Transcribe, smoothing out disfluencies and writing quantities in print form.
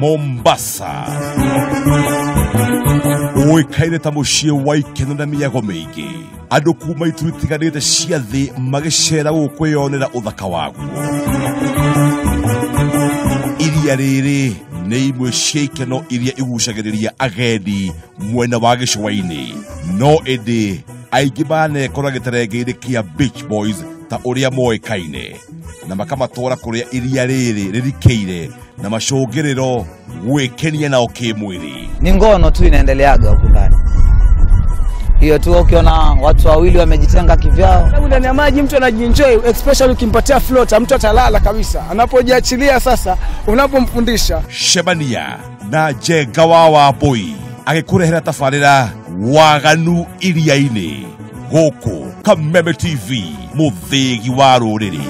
Mombasa. Oikaine ta muciĩ wa ikeno na mĩago mĩingĩ. Andũ kuma ituri tiganĩte cia thĩ magĩcera kwĩyonera ũthaka waguo. Iria rĩrĩ nĩ imwe cia ikeno iria igucagĩrĩria agendi mwena wa gĩcũa-inĩ. No ĩndĩ aingĩ manekora gĩterengĩ-inĩ kĩa Beach Boys ta ũrĩa moĩkaine, na makamatwara kũrĩa iria rĩrĩ rĩrikĩire na macũngĩrĩro gwĩkenia nao kĩmwĩrĩ. Ni ngono tu inaendeleaga huko ndani. Hiyo tu ukiona watu wawili wamejitenga kivyao. Sababu ndani ya maji mtu anajienjoy, especially ukimpatia float mtu atalala kabisa. Anapojiachilia sasa unapomfundisha. Shebania na Jengawa wa Boy agĩkũrehera tabarĩra Waganu Iria-ini gũkũ Kameme TV mũthĩgi wa rũrĩrĩ.